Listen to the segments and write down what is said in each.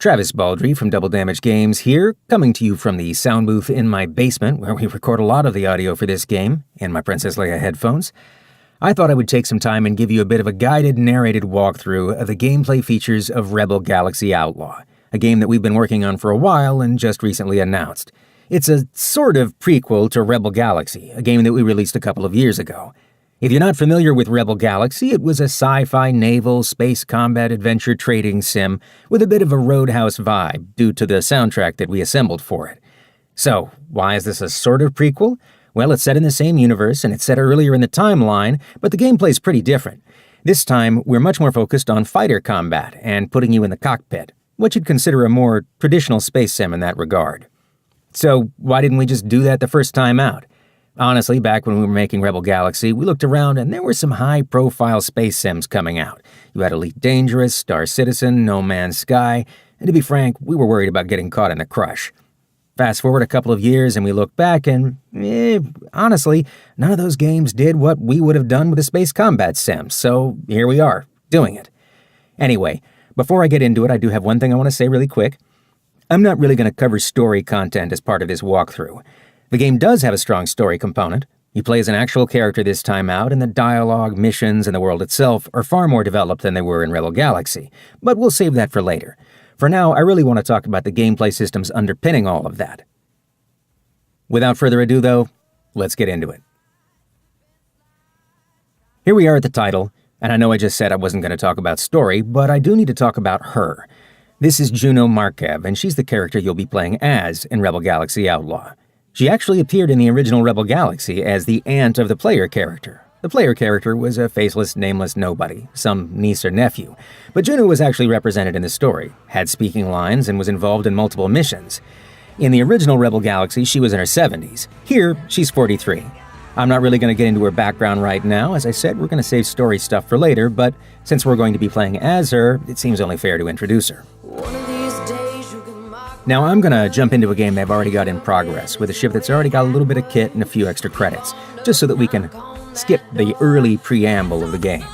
Travis Baldry from Double Damage Games here, coming to you from the sound booth in my basement where we record a lot of the audio for this game, in my Princess Leia headphones. I thought I would take some time and give you a bit of a guided, narrated walkthrough of the gameplay features of Rebel Galaxy Outlaw, a game that we've been working on for a while and just recently announced. It's a sort of prequel to Rebel Galaxy, a game that we released a couple of years ago. If you're not familiar with Rebel Galaxy, it was a sci-fi naval space combat adventure trading sim with a bit of a Roadhouse vibe due to the soundtrack that we assembled for it. So, why is this a sort of prequel? Well, it's set in the same universe and it's set earlier in the timeline, but the gameplay's pretty different. This time, we're much more focused on fighter combat and putting you in the cockpit, what you'd consider a more traditional space sim in that regard. So, why didn't we just do that the first time out? Honestly, back when we were making Rebel Galaxy, we looked around and there were some high-profile space sims coming out. You had Elite Dangerous, Star Citizen, No Man's Sky, and to be frank, we were worried about getting caught in the crush. Fast forward a couple of years and we look back and, honestly, none of those games did what we would have done with a space combat sim, so here we are, doing it. Anyway, before I get into it, I do have one thing I want to say really quick. I'm not really going to cover story content as part of this walkthrough. The game does have a strong story component. You play as an actual character this time out, and the dialogue, missions, and the world itself are far more developed than they were in Rebel Galaxy, but we'll save that for later. For now, I really want to talk about the gameplay systems underpinning all of that. Without further ado, though, let's get into it. Here we are at the title, and I know I just said I wasn't going to talk about story, but I do need to talk about her. This is Juno Markev, and she's the character you'll be playing as in Rebel Galaxy Outlaw. She actually appeared in the original Rebel Galaxy as the aunt of the player character. The player character was a faceless, nameless nobody, some niece or nephew, but Juno was actually represented in the story, had speaking lines, and was involved in multiple missions. In the original Rebel Galaxy, she was in her 70s. Here, she's 43. I'm not really going to get into her background right now. As I said, we're going to save story stuff for later, but since we're going to be playing as her, it seems only fair to introduce her. Now I'm going to jump into a game they've already got in progress, with a ship that's already got a little bit of kit and a few extra credits, just so that we can skip the early preamble of the game.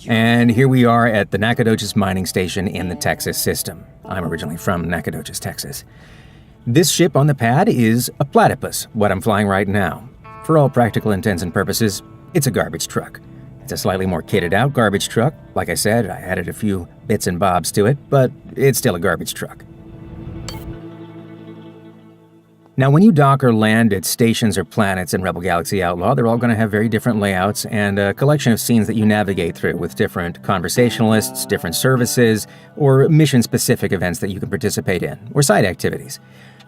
And here we are at the Nacogdoches mining station in the Texas system. I'm originally from Nacogdoches, Texas. This ship on the pad is a platypus, what I'm flying right now. For all practical intents and purposes, it's a garbage truck. It's a slightly more kitted out garbage truck. Like I said, I added a few bits and bobs to it, but it's still a garbage truck. Now, when you dock or land at stations or planets in Rebel Galaxy Outlaw, they're all going to have very different layouts and a collection of scenes that you navigate through with different conversationalists, different services, or mission-specific events that you can participate in, or side activities.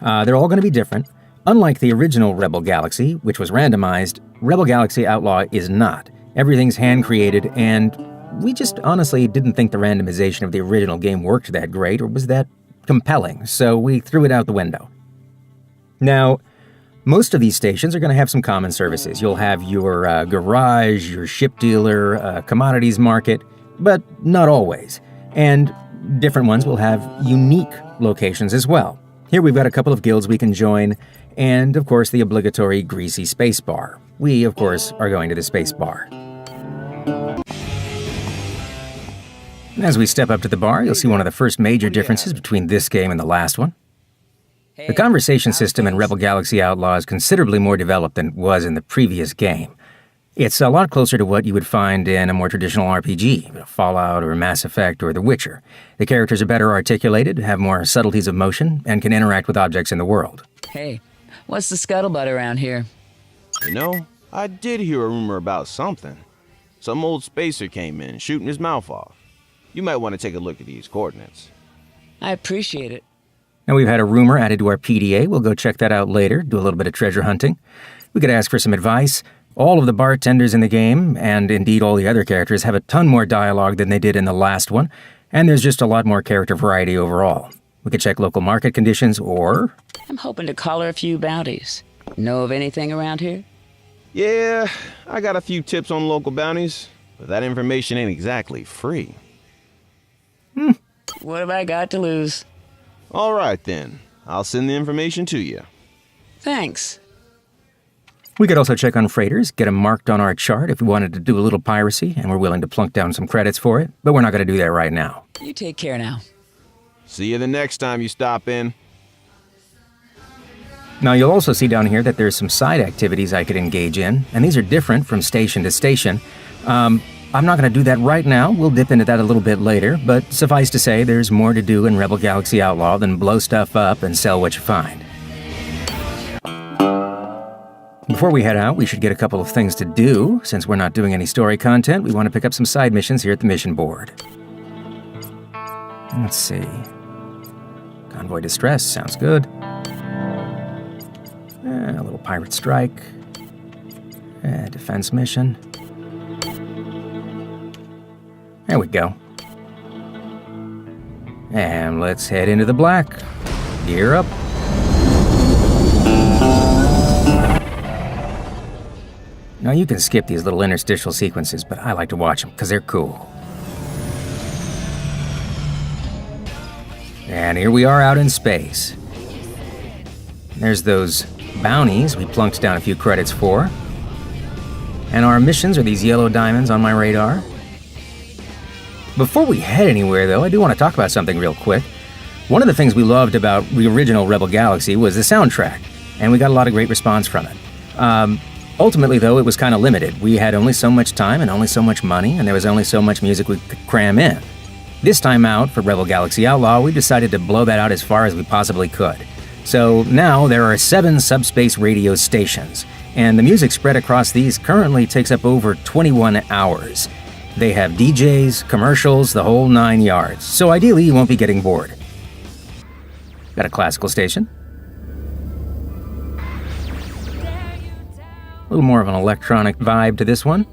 They're all going to be different. Unlike the original Rebel Galaxy, which was randomized, Rebel Galaxy Outlaw is not. Everything's hand-created, and we just honestly didn't think the randomization of the original game worked that great or was that compelling, so we threw it out the window. Now, most of these stations are going to have some common services. You'll have your garage, your ship dealer, commodities market, but not always. And different ones will have unique locations as well. Here we've got a couple of guilds we can join, and of course the obligatory greasy space bar. We, of course, are going to the space bar. As we step up to the bar, you'll see one of the first major differences between this game and the last one. The conversation system in Rebel Galaxy Outlaw is considerably more developed than it was in the previous game. It's a lot closer to what you would find in a more traditional RPG, Fallout or Mass Effect or The Witcher. The characters are better articulated, have more subtleties of motion, and can interact with objects in the world. Hey, what's the scuttlebutt around here? You know, I did hear a rumor about something. Some old spacer came in, shooting his mouth off. You might want to take a look at these coordinates. I appreciate it. Now we've had a rumor added to our PDA. We'll go check that out later, do a little bit of treasure hunting. We could ask for some advice. All of the bartenders in the game, and indeed all the other characters, have a ton more dialogue than they did in the last one, and there's just a lot more character variety overall. We could check local market conditions, or... I'm hoping to collar a few bounties. Know of anything around here? Yeah, I got a few tips on local bounties, but that information ain't exactly free. What have I got to lose? All right, then. I'll send the information to you. Thanks. We could also check on freighters, get them marked on our chart if we wanted to do a little piracy, and we're willing to plunk down some credits for it, but we're not going to do that right now. You take care now. See you the next time you stop in. Now you'll also see down here that there's some side activities I could engage in, and these are different from station to station. I'm not going to do that right now, we'll dip into that a little bit later, but suffice to say there's more to do in Rebel Galaxy Outlaw than blow stuff up and sell what you find. Before we head out, we should get a couple of things to do. Since we're not doing any story content, we want to pick up some side missions here at the mission board. Let's see. Convoy distress, sounds good. A little pirate strike. Defense mission. There we go. And let's head into the black. Gear up. Now you can skip these little interstitial sequences, but I like to watch them because they're cool. And here we are out in space. There's those bounties we plunked down a few credits for. And our missions are these yellow diamonds on my radar. Before we head anywhere, though, I do want to talk about something real quick. One of the things we loved about the original Rebel Galaxy was the soundtrack, and we got a lot of great response from it. Ultimately, though, it was kind of limited. We had only so much time and only so much money, and there was only so much music we could cram in. This time out, for Rebel Galaxy Outlaw, we decided to blow that out as far as we possibly could. So now there are 7 subspace radio stations, and the music spread across these currently takes up over 21 hours. They have DJs, commercials, the whole 9 yards, so ideally you won't be getting bored. Got a classical station. A little more of an electronic vibe to this one.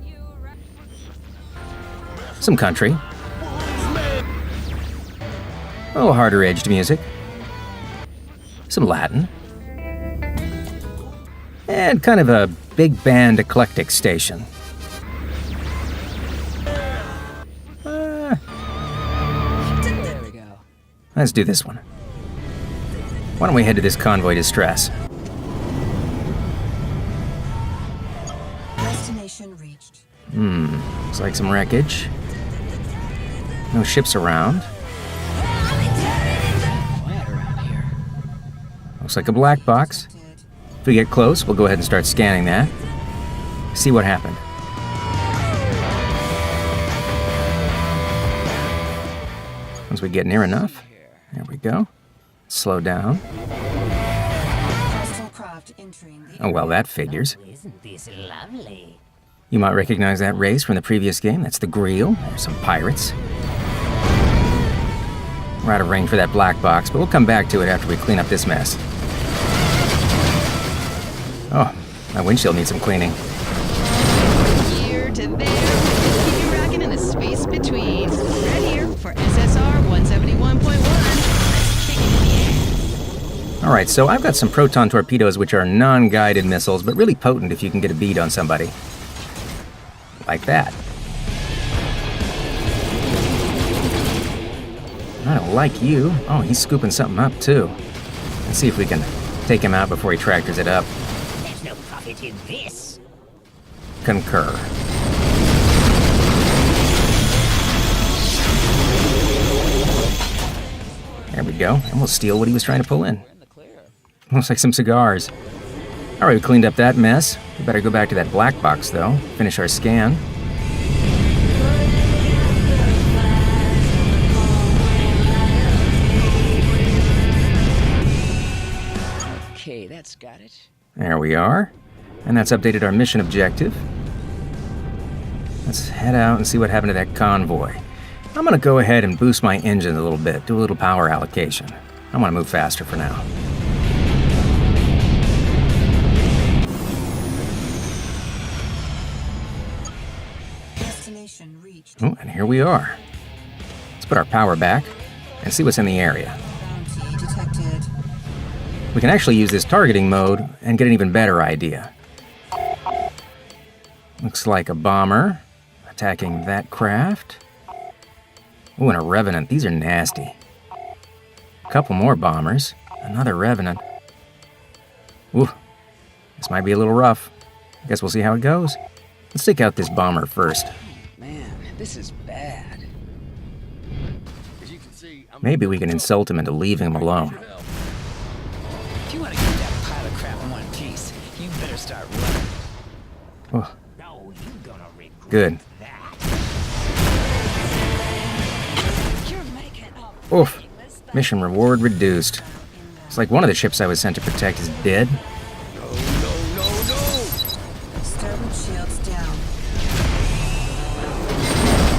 Some country. A little harder edged music. Some Latin. And kind of a big band eclectic station. There we go. Let's do this one. Why don't we head to this convoy distress? Destination reached. Looks like some wreckage. No ships around. Quiet around here. Looks like a black box. If we get close, we'll go ahead and start scanning that. See what happened. Once we get near enough. There we go. Slow down. Oh, well, that figures. Isn't this lovely? You might recognize that race from the previous game. That's the Greel. There's some pirates. We're out of range for that black box, but we'll come back to it after we clean up this mess. Oh, my windshield needs some cleaning. Here to there, keep you rocking in the space between. Right here for SSR 171.1. Let's kick it in the air. All right, so I've got some proton torpedoes, which are non-guided missiles, but really potent if you can get a bead on somebody. Like that. I don't like you. Oh, he's scooping something up, too. Let's see if we can take him out before he tractors it up. There's no profit in this. Concur. There we go. And we'll steal what he was trying to pull in. Looks like some cigars. All right, we cleaned up that mess. We better go back to that black box, though. Finish our scan. Okay, that's got it. There we are. And that's updated our mission objective. Let's head out and see what happened to that convoy. I'm going to go ahead and boost my engine a little bit, do a little power allocation. I want to move faster for now. Destination reached. Oh, and here we are. Let's put our power back and see what's in the area. Bounty detected. We can actually use this targeting mode and get an even better idea. Looks like a bomber attacking that craft. Ooh, and a Revenant. These are nasty. A couple more bombers. Another Revenant. Ooh, this might be a little rough. Guess we'll see how it goes. Let's take out this bomber first. Man, this is bad. Maybe we can insult him into leaving him alone. If you want to get that pile of crap in one piece, you better start running. Oh, No, you gonna regret good. that. You're making up. Oof. Mission reward reduced. It's like one of the ships I was sent to protect is dead. Starboard shields down.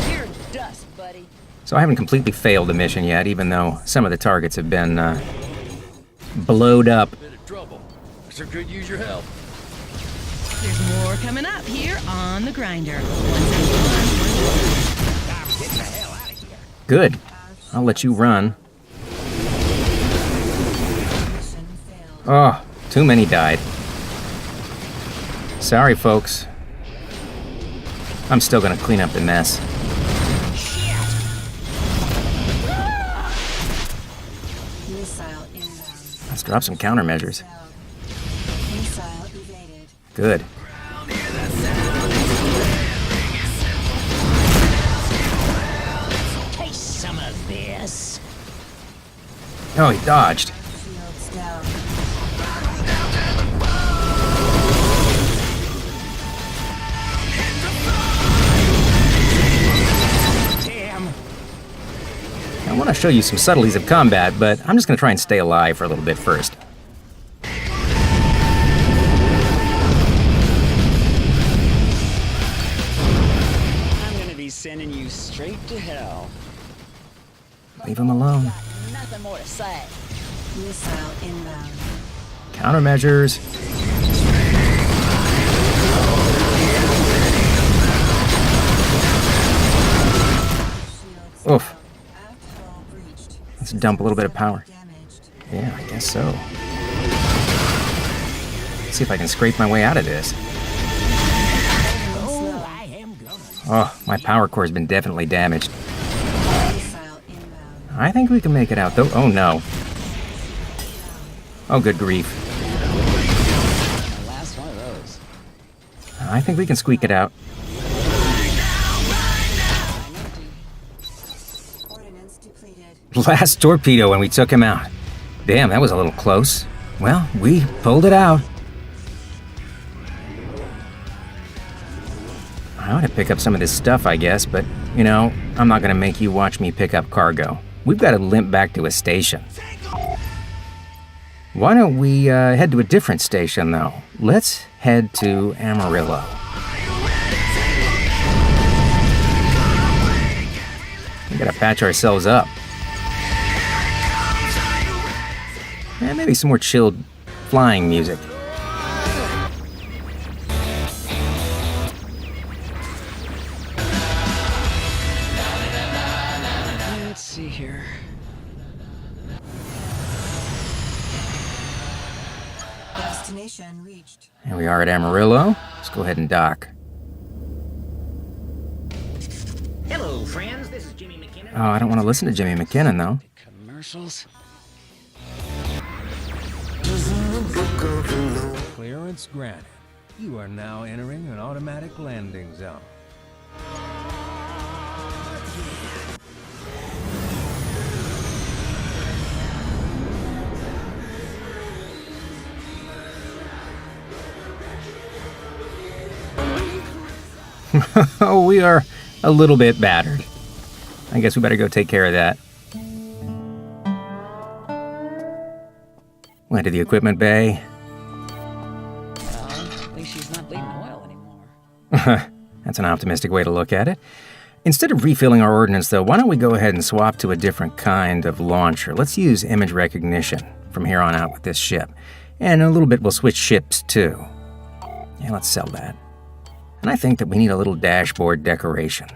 You're dust, buddy. So I haven't completely failed the mission yet, even though some of the targets have been blowed up. Bit of trouble. Sure could use your help. There's more coming up here on the grinder. 171. Good. I'll let you run. Mission failed. Oh, too many died. Sorry, folks. I'm still gonna clean up the mess. Missile inbound. Let's drop some countermeasures. Missile evaded. Good. Taste some of this. Oh, he dodged. Shields down. Damn. I want to show you some subtleties of combat, but I'm just gonna try and stay alive for a little bit first. I'm gonna be sending you straight to hell. Leave him alone. Nothing more to say. Missile inbound. Countermeasures. Shields Oof. Outlaw breached. Let's dump a little bit of power. Damaged. Yeah, I guess so. Let's see if I can scrape my way out of this. Oh, I am gonna. Oh, my power core's been definitely damaged. Missile inbound. I think we can make it out, though. Oh, no. Oh, good grief. The last one of those. I think we can squeak it out. Ordnance depleted. Last torpedo when we took him out. Damn, that was a little close. Well, we pulled it out. I ought to pick up some of this stuff, I guess, but, you know, I'm not gonna make you watch me pick up cargo. We've got to limp back to a station. Why don't we head to a different station, though? Let's head to Amarillo. We gotta patch ourselves up. And maybe some more chilled flying music. Let's see here. Destination reached. Here we are at Amarillo. Let's go ahead and dock. Hello, friends. This is Jimmy McKinnon. Oh, I don't want to listen to Jimmy McKinnon, though. Commercials? Clearance granted. You are now entering an automatic landing zone. Oh, we are a little bit battered. I guess we better go take care of that. Went to the equipment bay. Well, at least she's not bleeding oil anymore. That's an optimistic way to look at it. Instead of refilling our ordnance, though, why don't we go ahead and swap to a different kind of launcher? Let's use image recognition from here on out with this ship. And in a little bit, we'll switch ships, too. Yeah, let's sell that. And I think that we need a little dashboard decoration.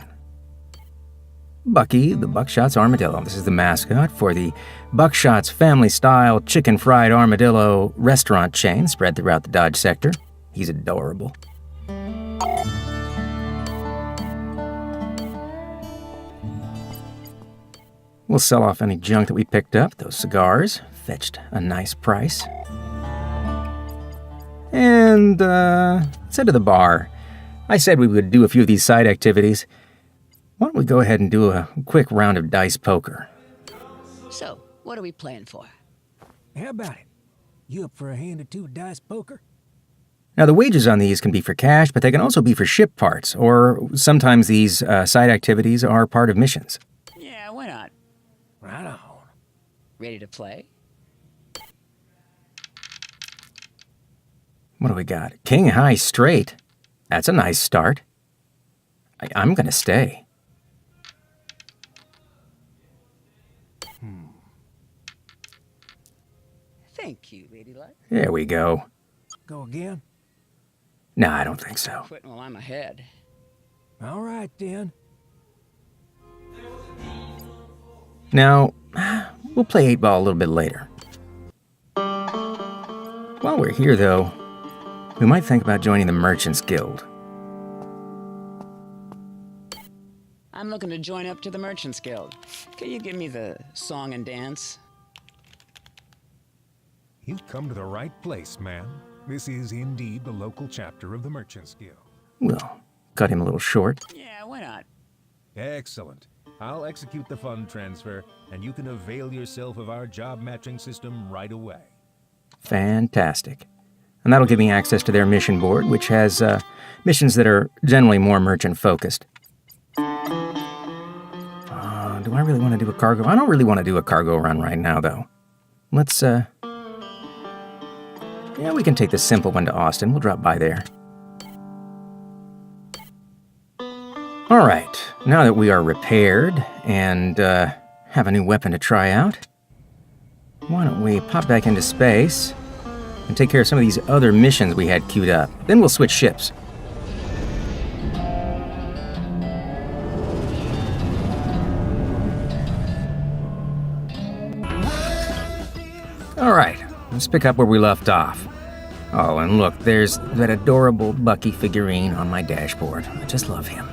Bucky, the Buckshot's armadillo. This is the mascot for the Buckshot's family-style chicken fried armadillo restaurant chain spread throughout the Dodge sector. He's adorable. We'll sell off any junk that we picked up. Those cigars fetched a nice price. And, let's head to the bar. I said we would do a few of these side activities. Why don't we go ahead and do a quick round of dice poker? So, what are we playing for? How about it? You up for a hand or two of dice poker? Now, the wages on these can be for cash, but they can also be for ship parts, or sometimes these side activities are part of missions. Yeah, why not? Right on. Ready to play? What do we got? King high straight. That's a nice start. I'm gonna stay. Thank you, Lady Luck. There we go. Go again? No, I don't think so. Quitting while I'm ahead. All right, then. Now, we'll play 8-ball a little bit later. While we're here, though, we might think about joining the Merchants Guild. I'm looking to join up to the Merchants Guild. Can you give me the song and dance? You've come to the right place, ma'am. This is indeed the local chapter of the Merchants Guild. We'll cut him a little short. Yeah, why not? Excellent. I'll execute the fund transfer, and you can avail yourself of our job matching system right away. Fantastic. And that'll give me access to their mission board, which has missions that are generally more merchant-focused. Do I really want to do a cargo? I don't really want to do a cargo run right now, though. Let's, yeah, we can take the simple one to Austin. We'll drop by there. All right, now that we are repaired and have a new weapon to try out, why don't we pop back into space and take care of some of these other missions we had queued up. Then we'll switch ships. All right, let's pick up where we left off. Oh, and look, there's that adorable Bucky figurine on my dashboard. I just love him.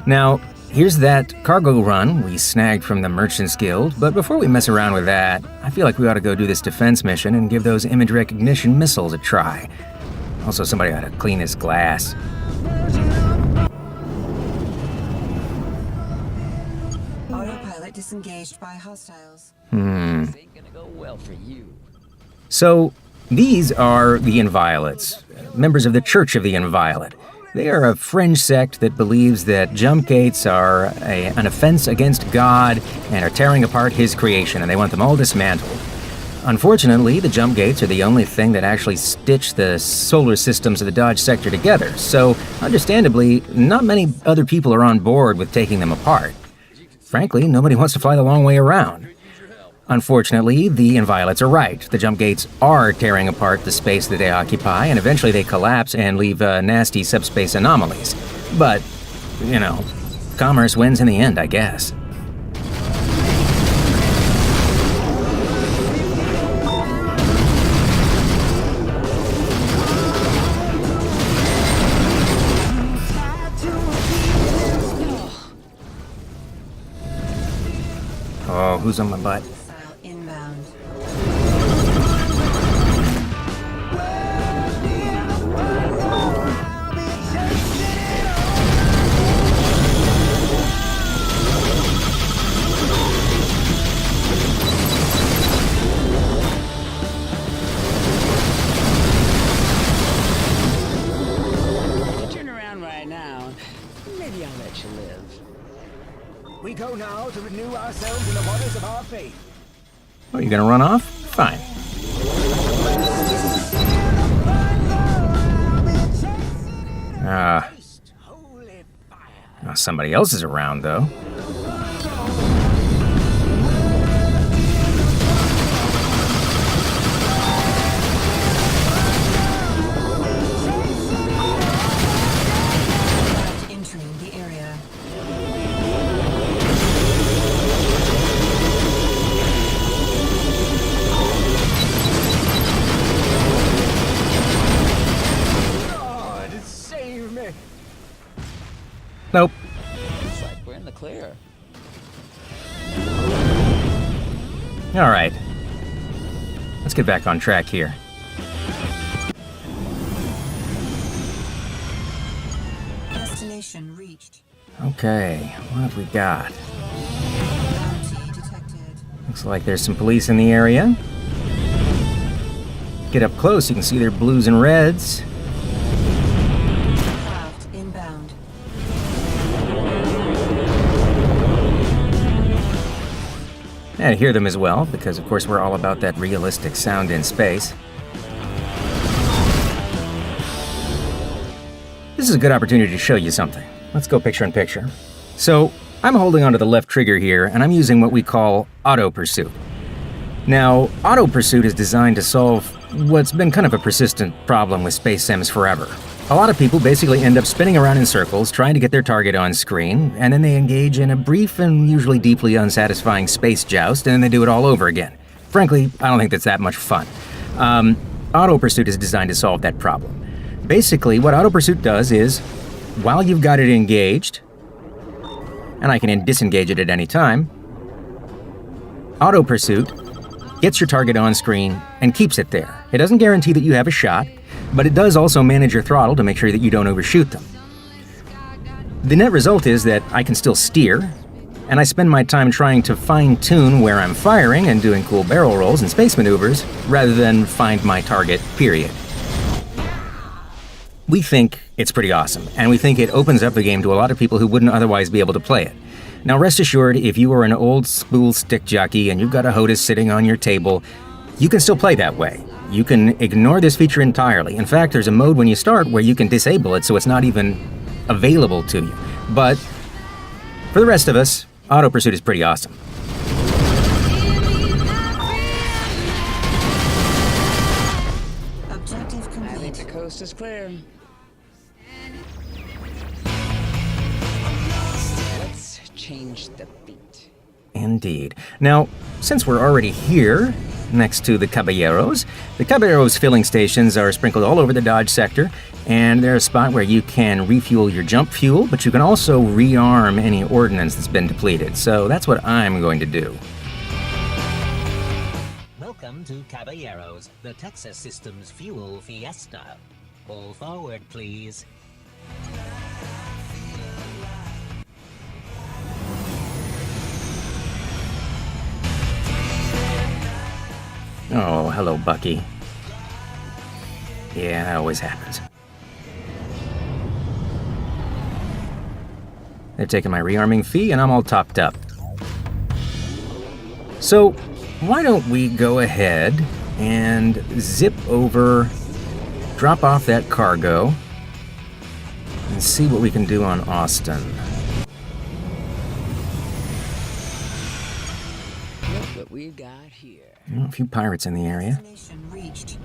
Now, here's that cargo run we snagged from the Merchants Guild, but before we mess around with that, I feel like we ought to go do this defense mission and give those image recognition missiles a try. Also, somebody ought to clean this glass. Autopilot disengaged by hostiles. This ain't gonna go well for you. So, these are the Inviolates, members of the Church of the Inviolate. They are a fringe sect that believes that jump gates are an offense against God and are tearing apart his creation, and they want them all dismantled. Unfortunately, the jump gates are the only thing that actually stitch the solar systems of the Dodge sector together, so understandably, not many other people are on board with taking them apart. Frankly, nobody wants to fly the long way around. Unfortunately, the Inviolates are right. The jump gates are tearing apart the space that they occupy, and eventually they collapse and leave nasty subspace anomalies. But, you know, commerce wins in the end, I guess. Oh, who's on my butt? Missile inbound. If you turn around right now, maybe I'll let you live. We go now to renew ourselves in the waters of our faith. Oh, you gonna run off? Fine. Holy fire. Now somebody else is around, though. Entering the area. God, save me. Nope. Looks like we're in the clear. All right. Let's get back on track here. Destination reached. Okay, what have we got? Bounty detected. Looks like there's some police in the area. Get up close, you can see their blues and reds. Craft inbound. And I hear them as well, because of course we're all about that realistic sound in space. This is a good opportunity to show you something. Let's go picture in picture. So, I'm holding onto the left trigger here, and I'm using what we call auto pursuit. Now, auto pursuit is designed to solve what's been kind of a persistent problem with space sims forever. A lot of people basically end up spinning around in circles trying to get their target on screen, and then they engage in a brief and usually deeply unsatisfying space joust, and then they do it all over again. Frankly, I don't think that's that much fun. Auto pursuit is designed to solve that problem. Basically, what auto pursuit does is, while you've got it engaged, and I can disengage it at any time, auto pursuit gets your target on screen and keeps it there. It doesn't guarantee that you have a shot, but it does also manage your throttle to make sure that you don't overshoot them. The net result is that I can still steer, and I spend my time trying to fine-tune where I'm firing and doing cool barrel rolls and space maneuvers, rather than find my target, period. We think it's pretty awesome, and we think it opens up the game to a lot of people who wouldn't otherwise be able to play it. Now rest assured, if you are an old school stick jockey and you've got a HOTAS sitting on your table, you can still play that way. You can ignore this feature entirely. In fact, there's a mode when you start where you can disable it so it's not even available to you. But for the rest of us, auto pursuit is pretty awesome. Objective I think complete. the coast is clear. Let's change the beat. Indeed. Now, since we're already here, next to the Caballeros filling stations are sprinkled all over the Dodge sector, and they're a spot where you can refuel your jump fuel, but you can also rearm any ordnance that's been depleted. So that's what I'm going to do. Welcome to Caballeros, the Texas Systems Fuel Fiesta. Pull forward, please. Oh, hello, Bucky. Yeah, that always happens. They've taken my rearming fee, and I'm all topped up. So, why don't we go ahead and zip over, drop off that cargo, and see what we can do on Austin. Look what we've got here. A few pirates in the area. Destination reached.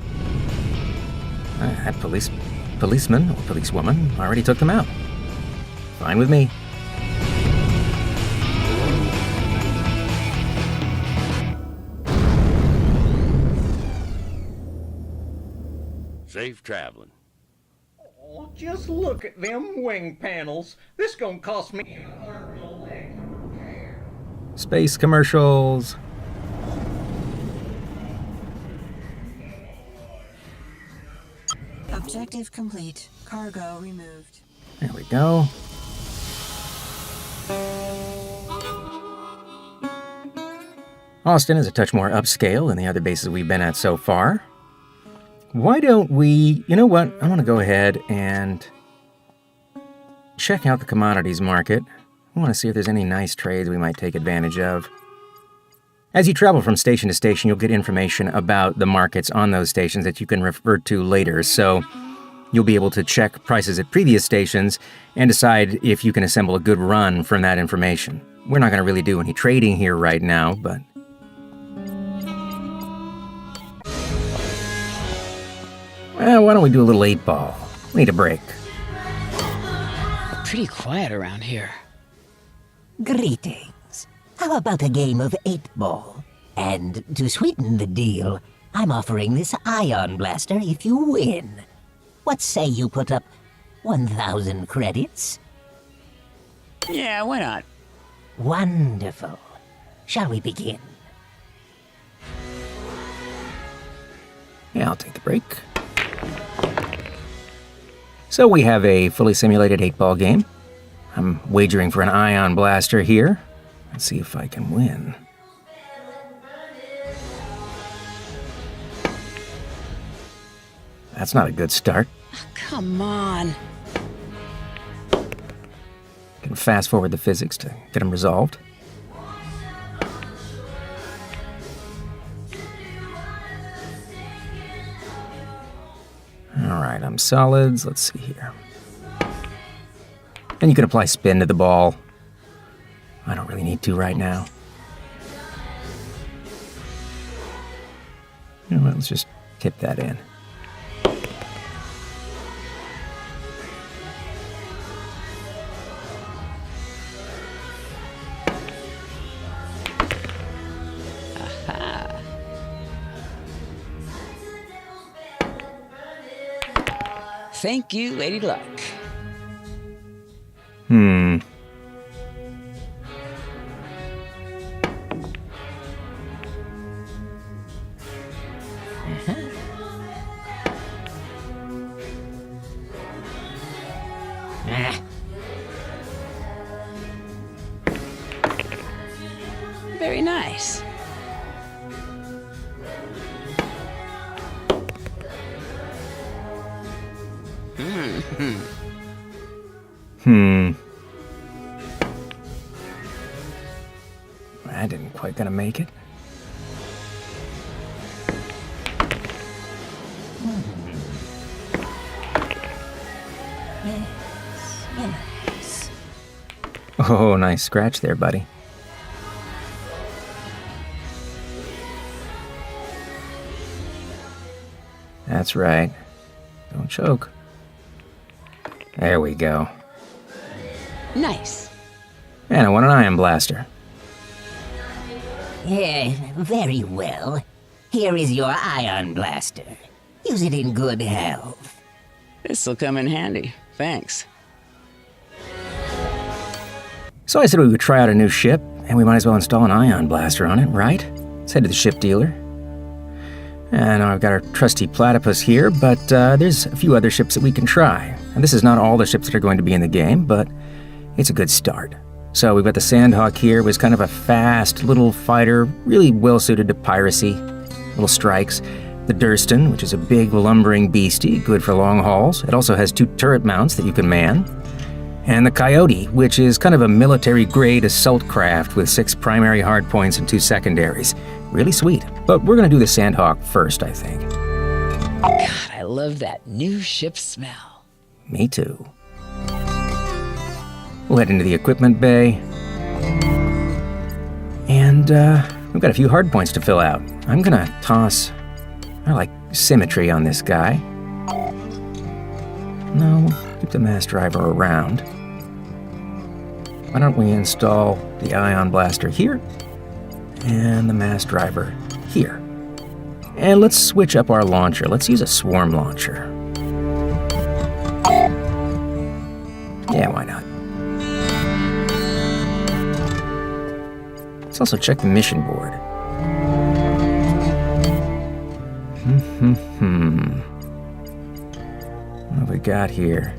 That policeman or policewoman already took them out. Fine with me. Safe traveling. Oh, just look at them wing panels. This gonna cost me. Space commercials. Objective complete. Cargo removed. There we go. Austin is a touch more upscale than the other bases we've been at so far. Why don't we... You know what? I want to go ahead and check out the commodities market. I want to see if there's any nice trades we might take advantage of. As you travel from station to station, you'll get information about the markets on those stations that you can refer to later. So you'll be able to check prices at previous stations and decide if you can assemble a good run from that information. We're not going to really do any trading here right now, but... Well, why don't we do a little 8-ball? We need a break. Pretty quiet around here. Greetings. How about a game of 8-ball? And to sweeten the deal, I'm offering this ion blaster if you win. What say you put up 1,000 credits? Yeah, why not? Wonderful. Shall we begin? Yeah, I'll take the break. So we have a fully simulated 8-ball game. I'm wagering for an ion blaster here. Let's see if I can win. That's not a good start. Come on. Can fast forward the physics to get them resolved. Alright, I'm solids. Let's see here. And you can apply spin to the ball. I don't really need to right now. You know what, let's just tip that in. Thank you, Lady Luck. Very nice. I didn't quite gonna make it. Yes. Oh, nice scratch there, buddy. That's right. Don't choke. There we go. Nice. And I want an ion blaster. Very well. Here is your ion blaster. Use it in good health. This'll come in handy. Thanks. So I said we would try out a new ship, and we might as well install an ion blaster on it, right? Let's head to the ship dealer. And I've got our trusty platypus here, but there's a few other ships that we can try. And this is not all the ships that are going to be in the game, but it's a good start. So we've got the Sandhawk here, was kind of a fast little fighter, really well suited to piracy, little strikes. The Durston, which is a big lumbering beastie, good for long hauls. It also has 2 turret mounts that you can man. And the Coyote, which is kind of a military-grade assault craft with 6 primary hardpoints and 2 secondaries. Really sweet. But we're going to do the Sandhawk first, I think. God, I love that new ship smell. Me too. We'll head into the equipment bay. And we've got a few hardpoints to fill out. I'm going to toss... I like symmetry on this guy. No, we'll keep the mass driver around. Why don't we install the ion blaster here and the mass driver here. And let's switch up our launcher. Let's use a swarm launcher. Yeah, why not? Let's also check the mission board. What have we got here?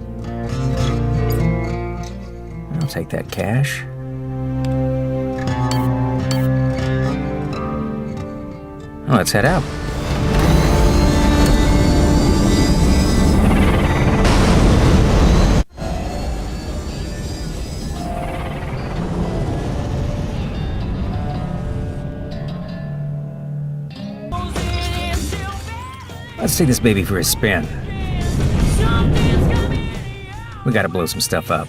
I'll take that cash. Well, let's head out. Let's take this baby for a spin. We gotta blow some stuff up.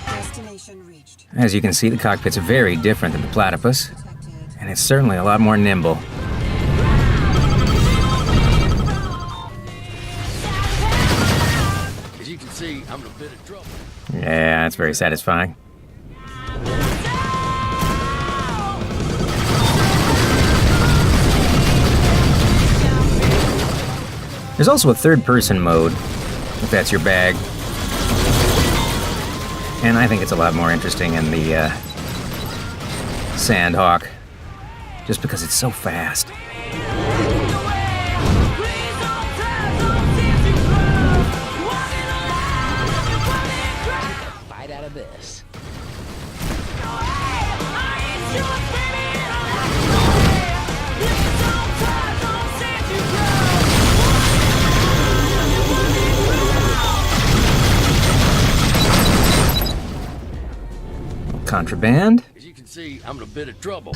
Destination reached. As you can see, the cockpit's very different than the platypus, and it's certainly a lot more nimble. As you can see, I'm in a bit of trouble. Yeah, that's very satisfying. There's also a third-person mode, if that's your bag. And I think it's a lot more interesting in the Sandhawk. just because it's so fast. Bite out of this. Contraband. As you can see, I'm in a bit of trouble.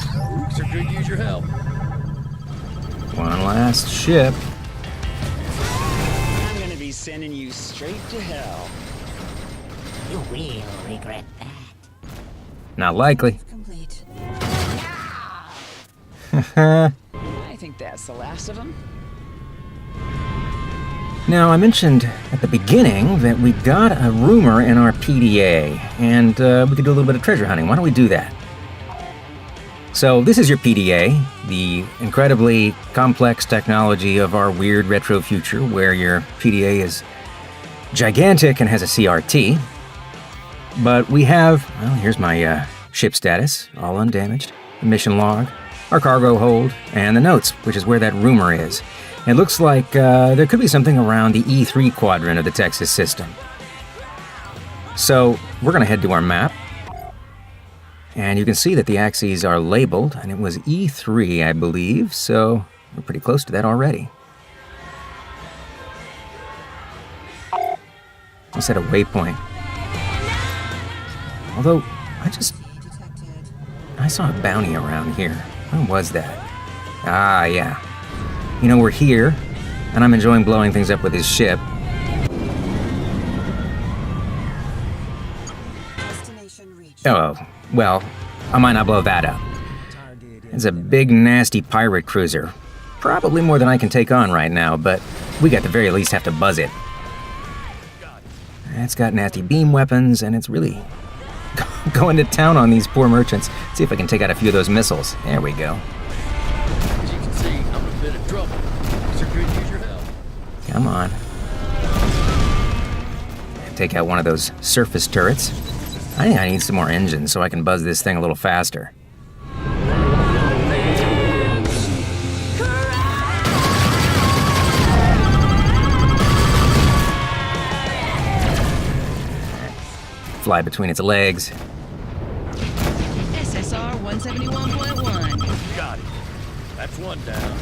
Sure could use your help. One last ship. I'm gonna be sending you straight to hell. You will regret that. Not likely. Complete. I think that's the last of them. Now, I mentioned at the beginning that we got a rumor in our PDA, and we could do a little bit of treasure hunting. Why don't we do that? So this is your PDA, the incredibly complex technology of our weird retro future, where your PDA is gigantic and has a CRT. But we have, well, here's my ship status, all undamaged, the mission log, our cargo hold, and the notes, which is where that rumor is. It looks like there could be something around the E3 quadrant of the Texas system. So we're going to head to our map. And you can see that the axes are labeled, and it was E3, I believe, so we're pretty close to that already. I'll set a waypoint. Although, I saw a bounty around here. Where was that? Ah, yeah. You know, we're here, and I'm enjoying blowing things up with his ship. Oh, well, I might not blow that up. It's a big, nasty pirate cruiser. Probably more than I can take on right now, but we at the very least have to buzz it. It's got nasty beam weapons, and it's really going to town on these poor merchants. See if I can take out a few of those missiles. There we go. As you can see, I'm in a bit of trouble. Sure could use your help. Come on. Take out one of those surface turrets. I think I need some more engines so I can buzz this thing a little faster. Fly between its legs. SSR 171.1. Got it. That's one down.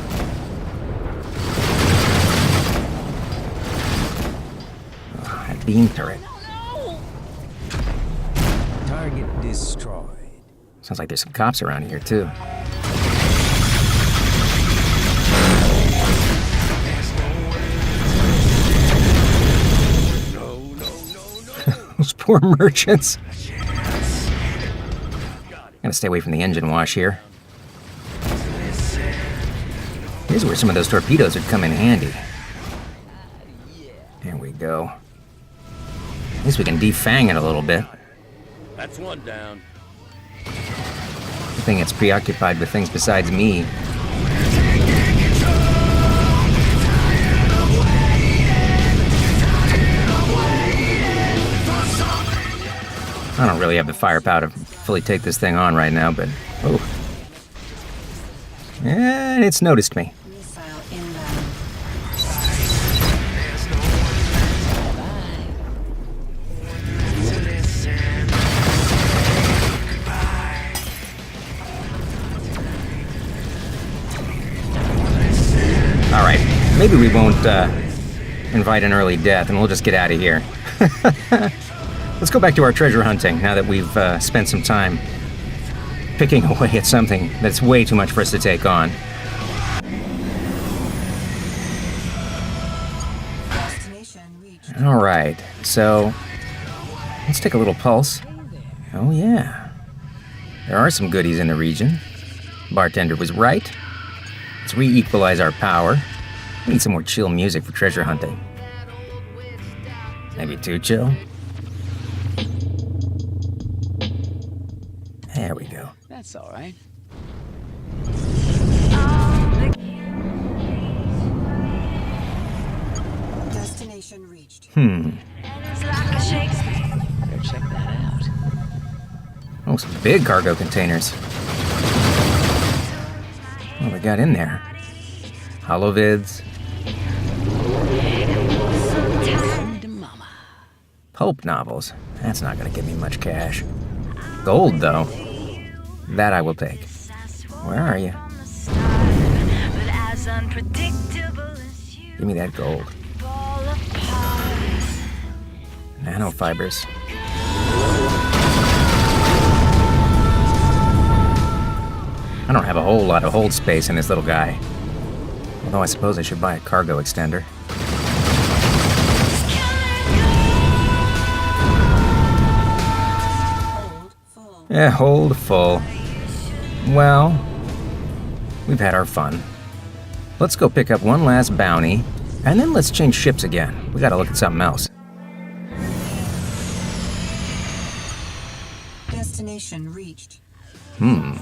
Oh, that beam turret. Target destroyed. Sounds like there's some cops around here, too. Those poor merchants. Gotta stay away from the engine wash here. Here's where some of those torpedoes would come in handy. There we go. At least we can defang it a little bit. That's one down. The thing that's preoccupied with things besides me. I don't really have the firepower to fully take this thing on right now, but oh. And it's noticed me. Missile inbound. All right, maybe we won't invite an early death, and we'll just get out of here. Let's go back to our treasure hunting now that we've spent some time picking away at something that's way too much for us to take on. All right, so let's take a little pulse. Oh yeah, there are some goodies in the region. Bartender was right. Let's re-equalize our power. We need some more chill music for treasure hunting. Maybe too chill? There we go. That's all right. Destination reached. Hmm. Better check that out. Oh, some big cargo containers. What we got in there? Holovids. Pulp novels. That's not going to give me much cash. Gold, though. That I will take. Where are you? Give me that gold. Nanofibers. I don't have a whole lot of hold space in this little guy. Although I suppose I should buy a cargo extender. Yeah, hold full. Well, we've had our fun. Let's go pick up one last bounty, and then let's change ships again. We gotta look at something else. Destination reached. Hmm.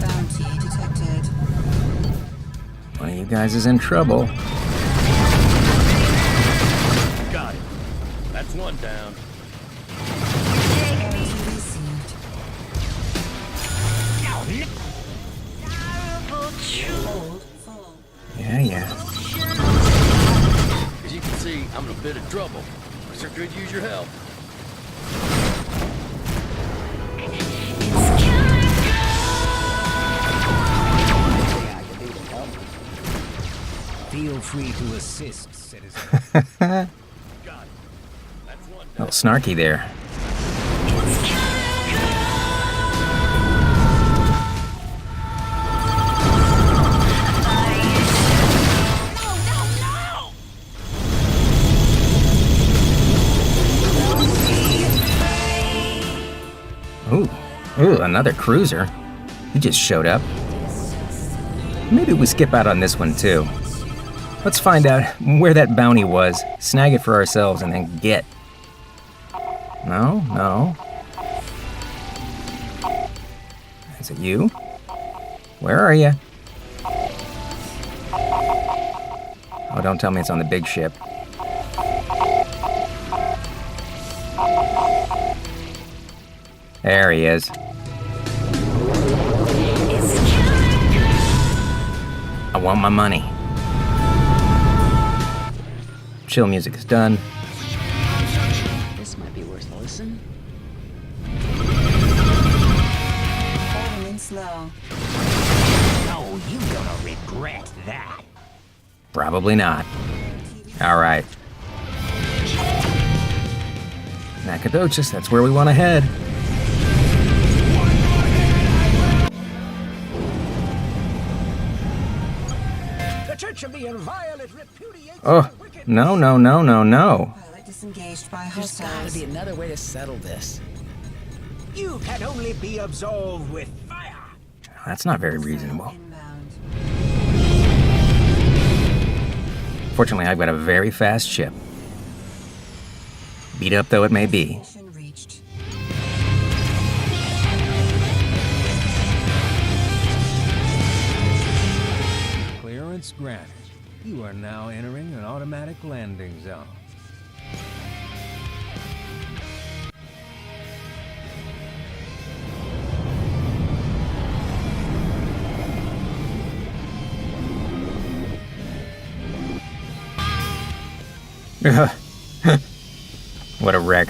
Bounty detected. One of you guys is in trouble. Got it. That's one down. Bounty received. Hold full. Yeah. As you can see, I'm in a bit of trouble. I sure could use your help. Feel free to assist, citizen. A little snarky there. Ooh, another cruiser. He just showed up. Maybe we skip out on this one too. Let's find out where that bounty was, snag it for ourselves, and then get. No. Is it you? Where are you? Oh, don't tell me it's on the big ship. There he is. I want my money. Chill music is done. This might be worth a listen. Holding in slow. Oh, you're gonna regret that. Probably not. All right. Nacogdoches, that's where we want to head. The Church of the Inviolate repudiates Oh, no. Pilot disengaged by There's gotta hostiles. be another way to settle this. You can only be absolved with fire. That's not very reasonable. Inbound. Fortunately, I've got a very fast ship. Beat up though it may be. Destination reached. Clearance granted. You are now entering an automatic landing zone. What a wreck.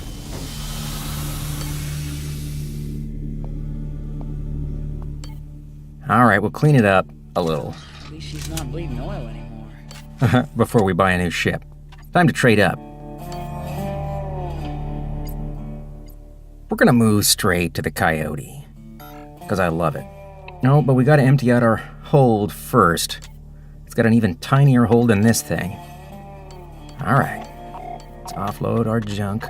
All right, we'll clean it up a little At least she's not bleeding oil anymore. before we buy a new ship. Time to trade up. We're gonna move straight to the Coyote, because I love it. No, but we gotta empty out our hold first. It's got an even tinier hold than this thing. All right, let's offload our junk.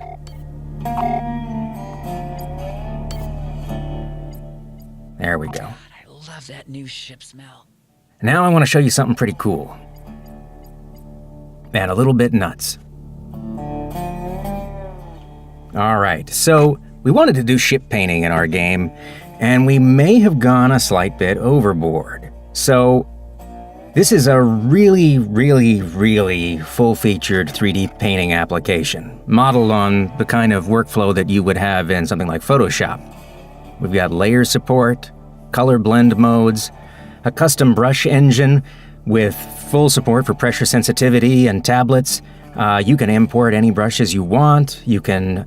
There we go. God, I love that new ship smell. Now I want to show you something pretty cool. And a little bit nuts. All right, so we wanted to do ship painting in our game, and we may have gone a slight bit overboard. So this is a really full-featured 3D painting application, modeled on the kind of workflow that you would have in something like Photoshop. We've got layer support, color blend modes, a custom brush engine with full support for pressure sensitivity and tablets. You can import any brushes you want. You can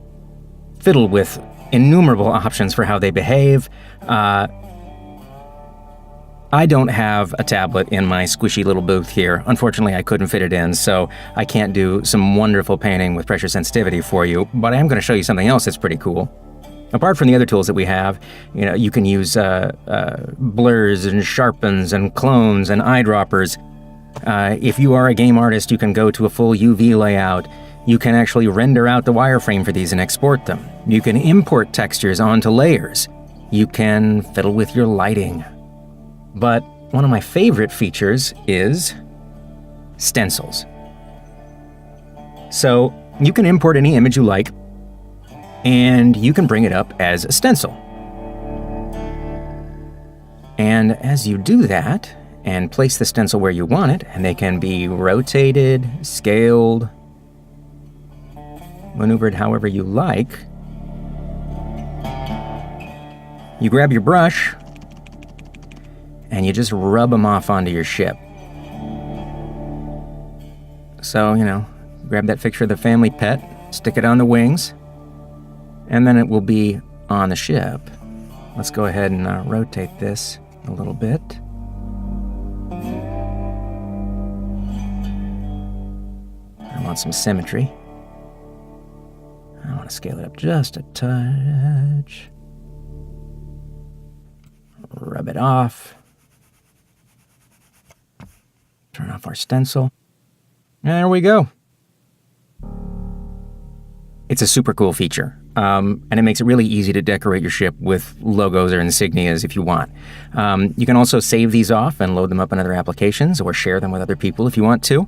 fiddle with innumerable options for how they behave. I don't have a tablet in my squishy little booth here. Unfortunately, I couldn't fit it in, so I can't do some wonderful painting with pressure sensitivity for you, but I am going to show you something else that's pretty cool. Apart from the other tools that we have, you can use blurs and sharpens and clones and eyedroppers. If you are a game artist, you can go to a full UV layout. You can actually render out the wireframe for these and export them. You can import textures onto layers. You can fiddle with your lighting. But one of my favorite features is stencils. So you can import any image you like, and you can bring it up as a stencil. And as you do that, and place the stencil where you want it, and they can be rotated, scaled, maneuvered however you like, you grab your brush, and you just rub them off onto your ship. So, grab that picture of the family pet, stick it on the wings, and then it will be on the ship. Let's go ahead and rotate this a little bit. I want some symmetry. I want to scale it up just a touch. Rub it off. Turn off our stencil. There we go. It's a super cool feature, and it makes it really easy to decorate your ship with logos or insignias if you want. You can also save these off and load them up in other applications or share them with other people if you want to,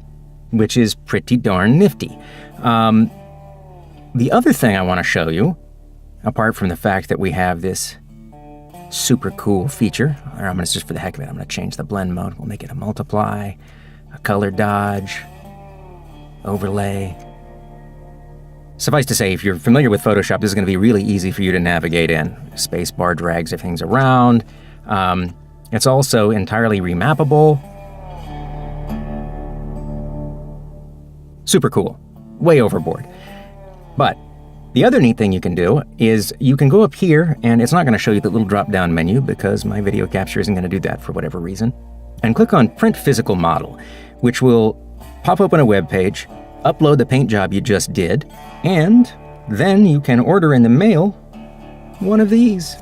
which is pretty darn nifty. The other thing I want to show you, apart from the fact that we have this super cool feature, or I'm going to, just for the heck of it, I'm going to change the blend mode. We'll make it a multiply, a color dodge, overlay. Suffice to say, if you're familiar with Photoshop, this is going to be really easy for you to navigate in. Space bar drags things around. It's also entirely remappable. Super cool. Way overboard. But the other neat thing you can do is you can go up here, and it's not going to show you the little drop-down menu because my video capture isn't going to do that for whatever reason, and click on Print Physical Model, which will pop open a web page, upload the paint job you just did, and then you can order in the mail one of these.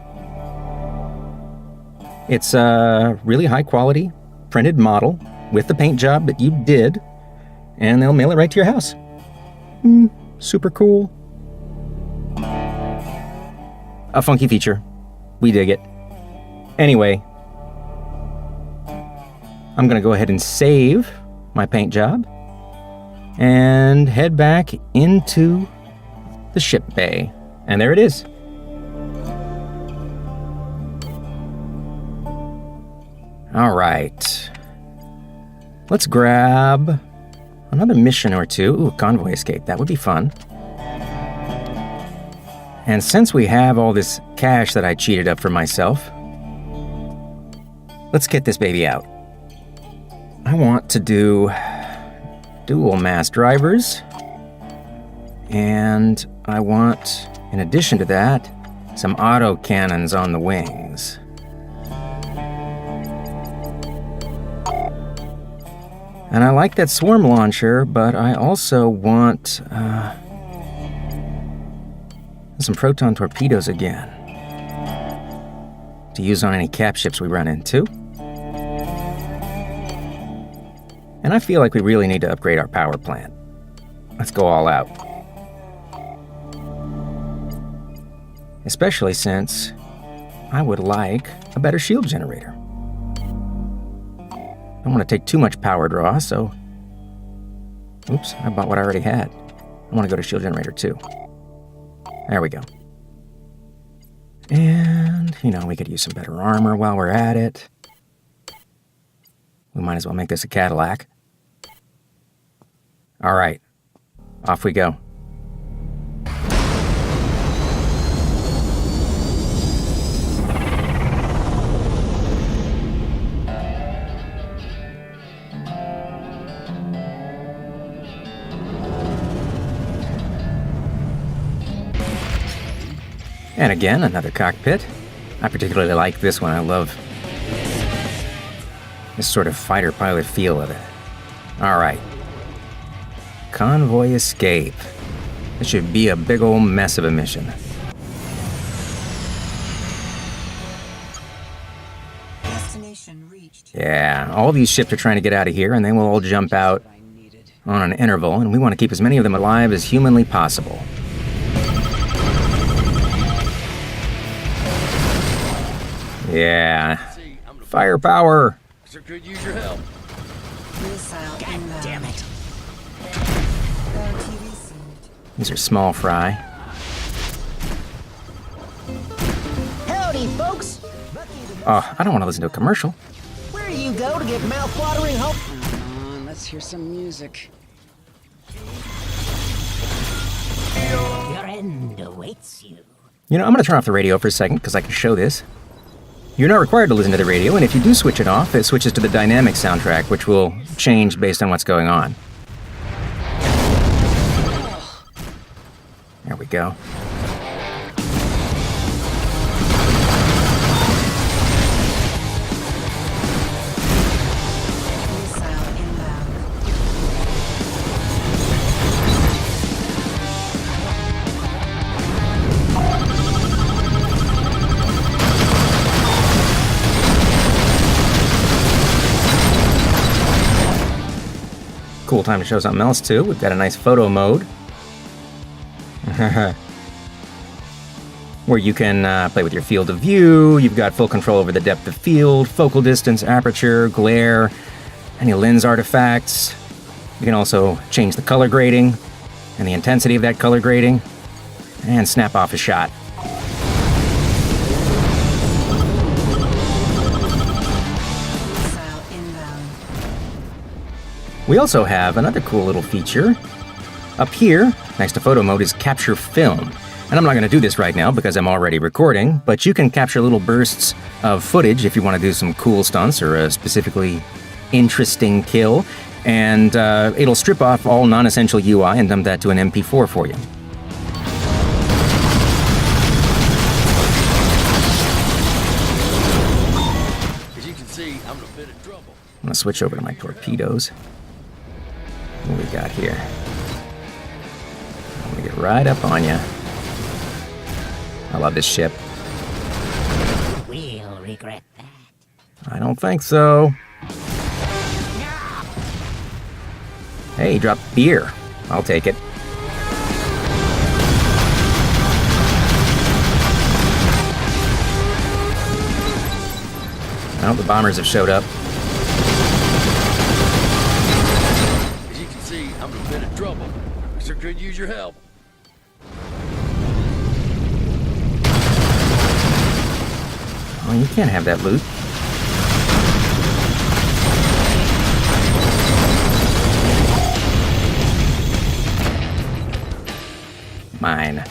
It's a really high-quality printed model with the paint job that you did, and they'll mail it right to your house. Super cool. A funky feature. We dig it. Anyway, I'm going to go ahead and save my paint job and head back into the ship bay. And there it is. All right. Let's grab another mission or two. Ooh, convoy escape. That would be fun. And since we have all this cash that I cheated up for myself, let's get this baby out. I want to do dual mass drivers, and I want, in addition to that, some auto cannons on the wings. And I like that swarm launcher, but I also want some proton torpedoes again to use on any cap ships we run into. And I feel like we really need to upgrade our power plant. Let's go all out. Especially since I would like a better shield generator. I don't want to take too much power draw, so... Oops, I bought what I already had. I want to go to shield generator 2. There we go. And, we could use some better armor while we're at it. We might as well make this a Cadillac. All right, off we go. And again, another cockpit. I particularly like this one. I love this sort of fighter pilot feel of it. All right. Convoy escape. This should be a big old mess of a mission. Destination reached. Yeah, all these ships are trying to get out of here, and they will all jump out on an interval, and we want to keep as many of them alive as humanly possible. Yeah. Firepower! Sir could use your help. Missile inbound. Damn it. Bounty received. These are small fry. Howdy, folks. Oh, I don't want to listen to a commercial. Where do you go to get mouth-watering hope? Come on, let's hear some music. Your end awaits you. You know, I'm going to turn off the radio for a second because I can show this. You're not required to listen to the radio, and if you do switch it off, it switches to the dynamic soundtrack, which will change based on what's going on. There we go. Missile inbound. Cool time to show something else, too. We've got a nice photo mode. Where you can play with your field of view. You've got full control over the depth of field, focal distance, aperture, glare, any lens artifacts. You can also change the color grading and the intensity of that color grading, and snap off a shot. Missile inbound. We also have another cool little feature. Up here, next to photo mode, is capture film. And I'm not going to do this right now because I'm already recording, but you can capture little bursts of footage if you want to do some cool stunts or a specifically interesting kill, and it'll strip off all non-essential UI and dump that to an MP4 for you. As you can see, I'm in a bit of trouble. I'm going to switch over to my torpedoes. What do we got here? I'm going to get right up on you. I love this ship. We'll regret that. I don't think so. Hey, drop beer. I'll take it. Well, the bombers have showed up. As you can see, I'm in a bit of trouble. Sir could use your help. Oh, you can't have that loot. Mine.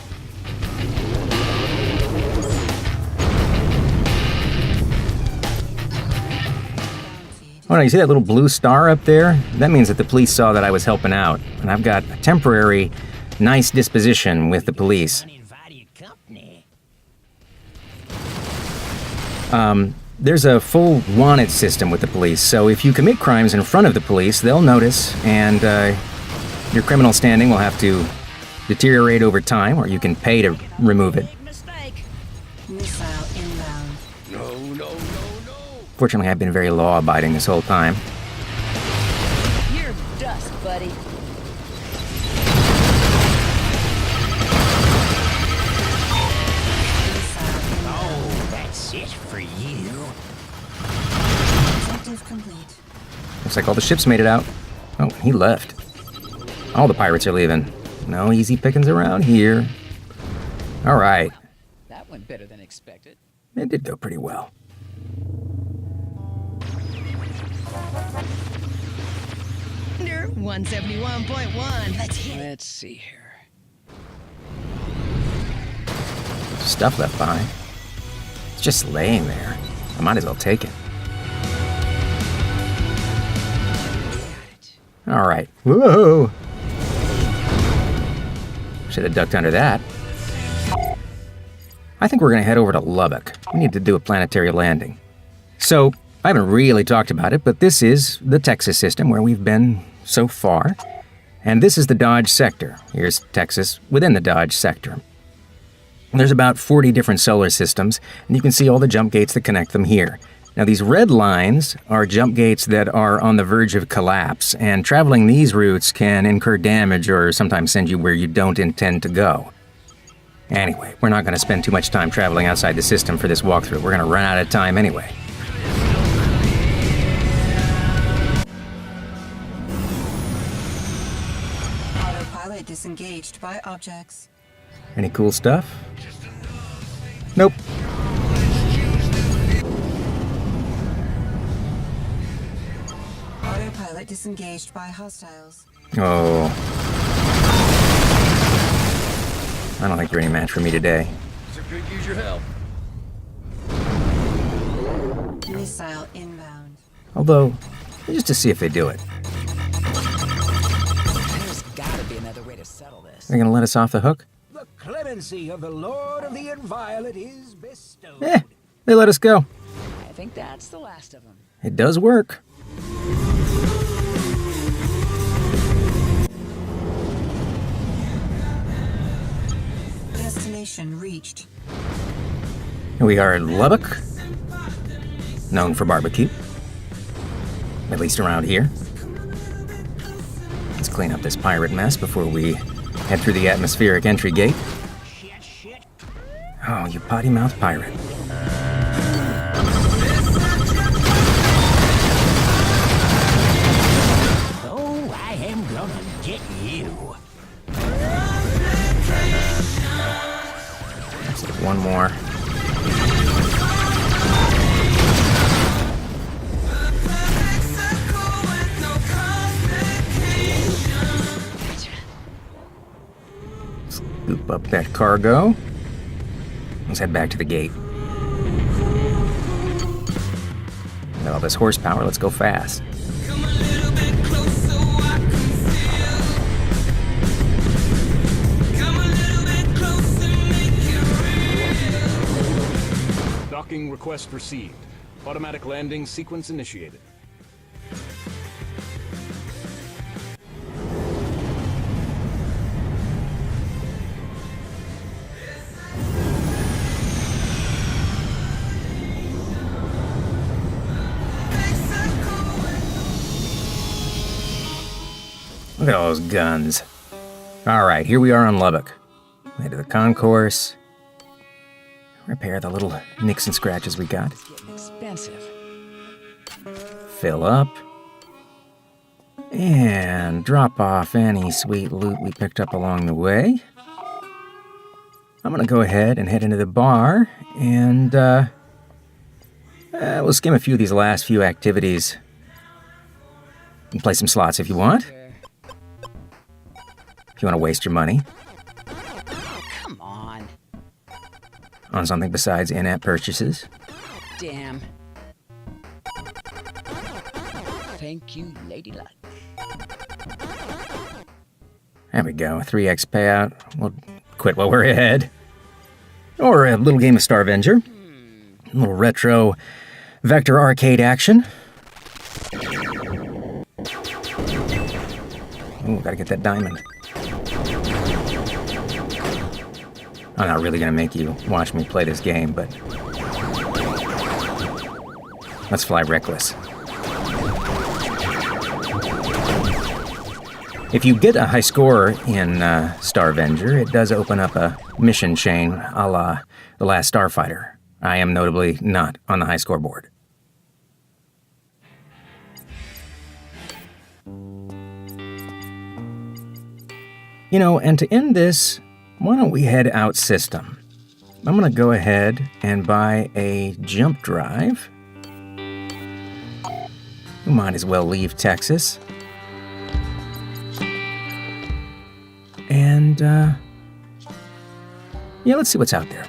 Oh, no, you see that little blue star up there? That means that the police saw that I was helping out. And I've got a temporary nice disposition with the police. There's a full wanted system with the police, so if you commit crimes in front of the police, they'll notice, and your criminal standing will have to deteriorate over time, or you can pay to remove it. Mistake. Missile inbound. No, no, no, no. Fortunately, I've been very law-abiding this whole time. You're dust, buddy. That's it for you. Objective complete. Looks like all the ships made it out. Oh, he left. All the pirates are leaving. No easy pickings around here. All right. That went better than expected. It did go pretty well. Under 171.1. Let's hit it. Let's see here. Stuff left behind. It's just laying there. I might as well take it. All right. Whoa! Should have ducked under that. I think we're going to head over to Lubbock. We need to do a planetary landing. So, I haven't really talked about it, but this is the Texas system where we've been so far. And this is the Dodge sector. Here's Texas within the Dodge sector. There's about 40 different solar systems, and you can see all the jump gates that connect them here. Now, these red lines are jump gates that are on the verge of collapse, and traveling these routes can incur damage or sometimes send you where you don't intend to go. Anyway, we're not going to spend too much time traveling outside the system for this walkthrough. We're going to run out of time anyway. Autopilot disengaged by objects. Any cool stuff? Nope. Autopilot disengaged by hostiles. Oh. I don't think you're any match for me today. So could use your help. Missile inbound. Although, just to see if they do it. There's gotta be another way to settle this. They're gonna let us off the hook? The clemency of the Lord of the Inviolate is bestowed. They let us go. I think that's the last of them. It does work. Destination reached. Here we are in Lubbock, known for barbecue, at least around here. Let's clean up this pirate mess before we head through the atmospheric entry gate. Oh, you potty-mouthed pirate. Oh, I am gonna get you. One more. Scoop up that cargo. Let's head back to the gate. Got all this horsepower, let's go fast. Docking request received. Automatic landing sequence initiated. Look at all those guns. All right, here we are on Lubbock. Head to the concourse. Repair the little nicks and scratches we got. It's getting expensive. Fill up. And drop off any sweet loot we picked up along the way. I'm gonna go ahead and head into the bar and we'll skim a few of these last few activities. And play some slots if you want. If you want to waste your money. Oh, come on. On something besides in-app purchases. Damn. Thank you, Lady Luck. There we go, 3x payout. We'll quit while we're ahead. Or a little game of Star Avenger. A little retro vector arcade action. Ooh, gotta get that diamond. I'm not really gonna make you watch me play this game, but let's fly reckless. If you get a high score in Star Avenger, it does open up a mission chain a la The Last Starfighter. I am notably not on the high score board. You know, and to end this, why don't we head out system? I'm gonna go ahead and buy a jump drive. We might as well leave Texas. And, yeah, let's see what's out there.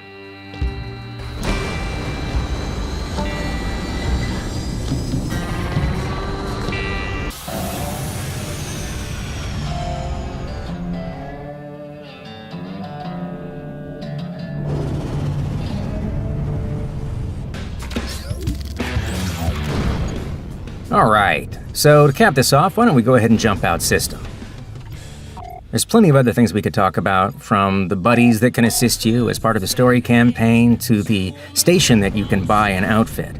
Alright, so to cap this off, why don't we go ahead and jump out system. There's plenty of other things we could talk about, from the buddies that can assist you as part of the story campaign to the station that you can buy an outfit.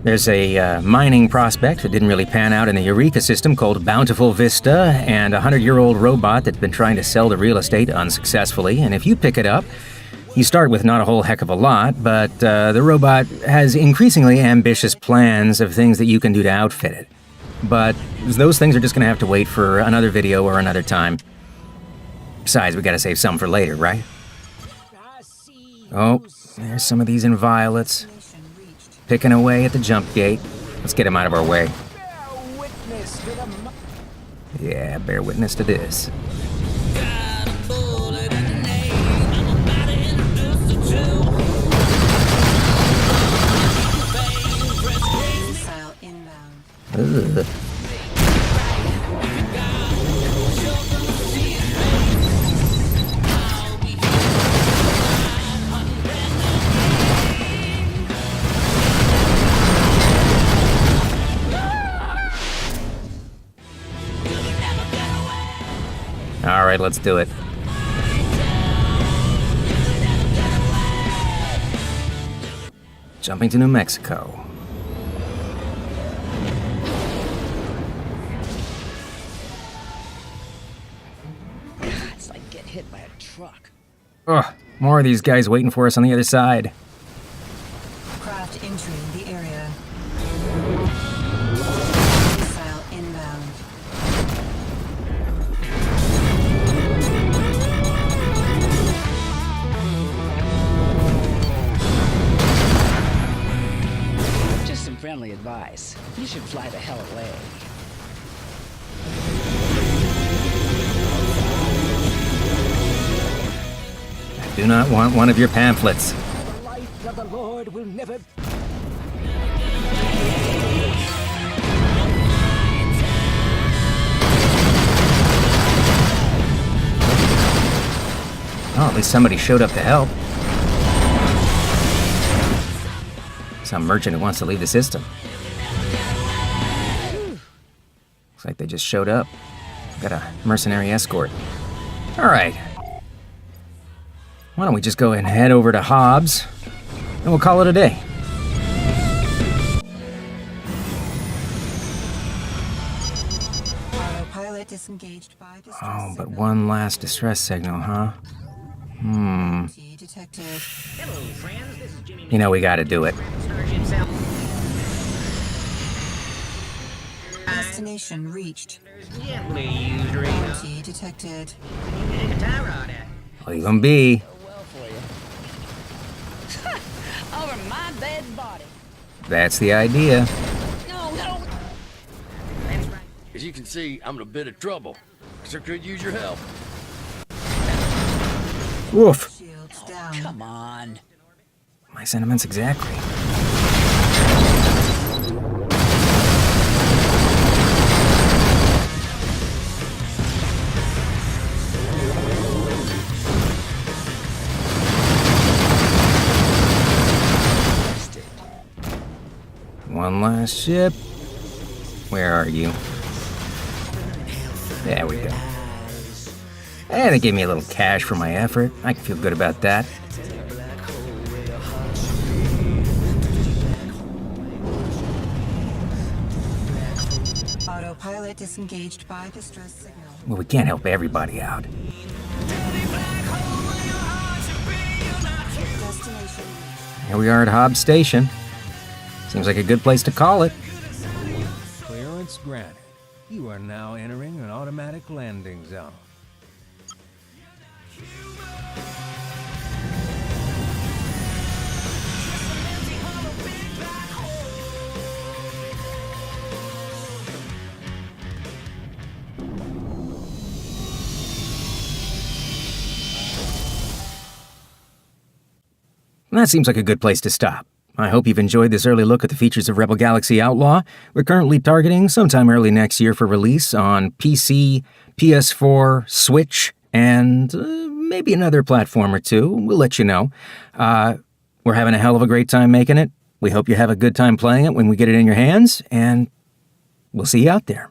There's a mining prospect that didn't really pan out in the Eureka system called Bountiful Vista, and a 100-year-old robot that's been trying to sell the real estate unsuccessfully, and if you pick it up, you start with not a whole heck of a lot, but the robot has increasingly ambitious plans of things that you can do to outfit it. But those things are just going to have to wait for another video or another time. Besides, we got to save some for later, right? Oh, there's some of these in violets. Picking away at the jump gate. Let's get him out of our way. Yeah, bear witness to this. Missile inbound. Ugh. All right, let's do it. Jumping to New Mexico. It's like getting hit by a truck. Ugh, more of these guys waiting for us on the other side. Craft entering the area. Missile inbound. Just some friendly advice. You should fly the hell away. I do not want one of your pamphlets. The light of the Lord will never... Oh, at least somebody showed up to help. Some merchant who wants to leave the system. Looks like they just showed up. Got a mercenary escort. All right. Why don't we just go and head over to Hobbs, and we'll call it a day. Autopilot disengaged by distress Oh, but signal. one last distress signal, huh? Detected. You know we gotta do it. Destination reached. Detected. Leave 'em be. Over my dead body. That's the idea. No. As you can see, I'm in a bit of trouble. So could use your help. Woof. Shields down. Come on. My sentiments exactly. One last ship. Where are you? There we go. And they gave me a little cash for my effort. I can feel good about that. Autopilot disengaged by distress signal. Well, we can't help everybody out. Destination. Here we are at Hobbs Station. Seems like a good place to call it. Clearance granted. You are now entering an automatic landing zone. That seems like a good place to stop. I hope you've enjoyed this early look at the features of Rebel Galaxy Outlaw. We're currently targeting sometime early next year for release on PC, PS4, Switch, and maybe another platform or two. We'll let you know. We're having a hell of a great time making it. We hope you have a good time playing it when we get it in your hands, and we'll see you out there.